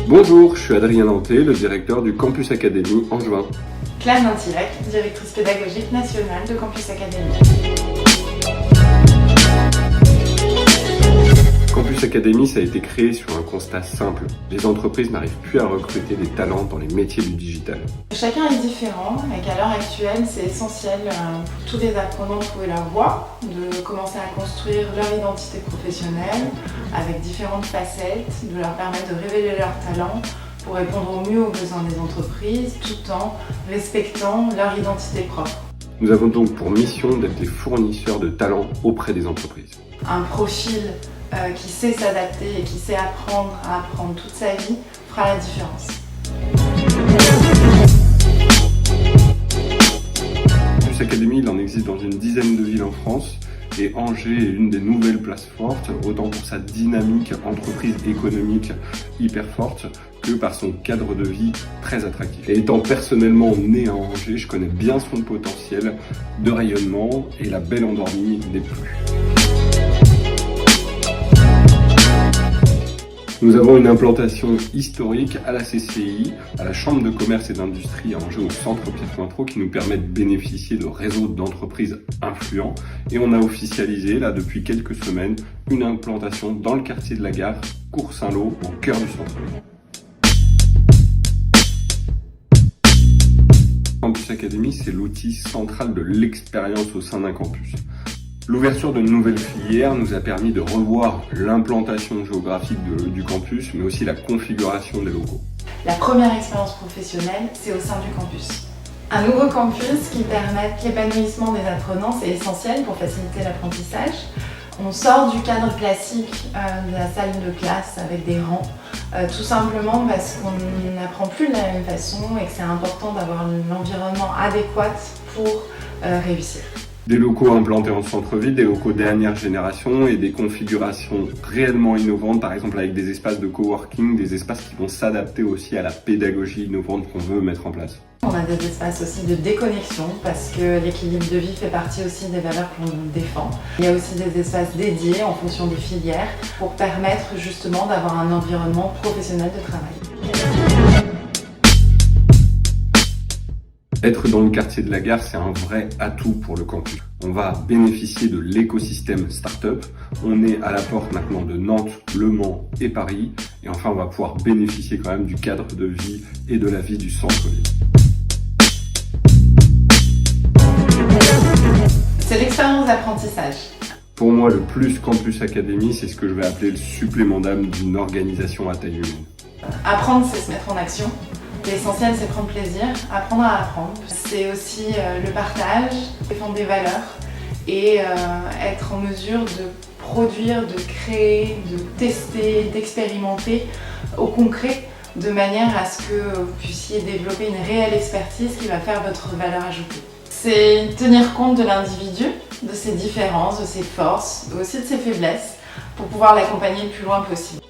Bonjour, je suis Adrien Nanté, le directeur du Campus Academy Angevin. Claire Nantilec, directrice pédagogique nationale de Campus Academy. Campus Academy, ça a été créé sur un constat simple. Les entreprises n'arrivent plus à recruter des talents dans les métiers du digital. Chacun est différent et qu'à l'heure actuelle, c'est essentiel pour tous les apprenants de trouver leur voie, de commencer à construire leur identité professionnelle avec différentes facettes, de leur permettre de révéler leurs talents pour répondre au mieux aux besoins des entreprises tout en respectant leur identité propre. Nous avons donc pour mission d'être les fournisseurs de talents auprès des entreprises. Un profil qui sait s'adapter et qui sait apprendre à apprendre toute sa vie fera la différence. Campus Academy, il en existe dans une dizaine de villes en France et Angers est une des nouvelles places fortes, autant pour sa dynamique entreprise économique hyper forte que par son cadre de vie très attractif. Et étant personnellement né à Angers, je connais bien son potentiel de rayonnement et la belle endormie n'est plus. Nous avons une implantation historique à la CCI, à la Chambre de commerce et d'industrie à Angers au centre Pierre Cointreau qui nous permet de bénéficier de réseaux d'entreprises influents. Et on a officialisé, là, depuis quelques semaines, une implantation dans le quartier de la Gare, Cours-Saint-Lô, au cœur du centre-ville. Campus Academy, c'est l'outil central de l'expérience au sein d'un campus. L'ouverture de nouvelles filières nous a permis de revoir l'implantation géographique du campus, mais aussi la configuration des locaux. La première expérience professionnelle, c'est au sein du campus. Un nouveau campus qui permette l'épanouissement des apprenants, c'est essentiel pour faciliter l'apprentissage. On sort du cadre classique de la salle de classe avec des rangs, tout simplement parce qu'on n'apprend plus de la même façon et que c'est important d'avoir l'environnement adéquat pour réussir. Des locaux implantés en centre-ville, des locaux dernière génération et des configurations réellement innovantes, par exemple avec des espaces de coworking, des espaces qui vont s'adapter aussi à la pédagogie innovante qu'on veut mettre en place. On a des espaces aussi de déconnexion parce que l'équilibre de vie fait partie aussi des valeurs que l'on défend. Il y a aussi des espaces dédiés en fonction des filières pour permettre justement d'avoir un environnement professionnel de travail. Être dans le quartier de la Gare, c'est un vrai atout pour le campus. On va bénéficier de l'écosystème start-up. On est à la porte maintenant de Nantes, Le Mans et Paris. Et enfin, on va pouvoir bénéficier quand même du cadre de vie et de la vie du centre-ville. C'est l'expérience d'apprentissage. Pour moi, le plus Campus Academy, c'est ce que je vais appeler le supplément d'âme d'une organisation à taille humaine. Apprendre, c'est se mettre en action. L'essentiel, c'est prendre plaisir, apprendre à apprendre. C'est aussi le partage, défendre des valeurs et être en mesure de produire, de créer, de tester, d'expérimenter au concret de manière à ce que vous puissiez développer une réelle expertise qui va faire votre valeur ajoutée. C'est tenir compte de l'individu, de ses différences, de ses forces, aussi de ses faiblesses pour pouvoir l'accompagner le plus loin possible.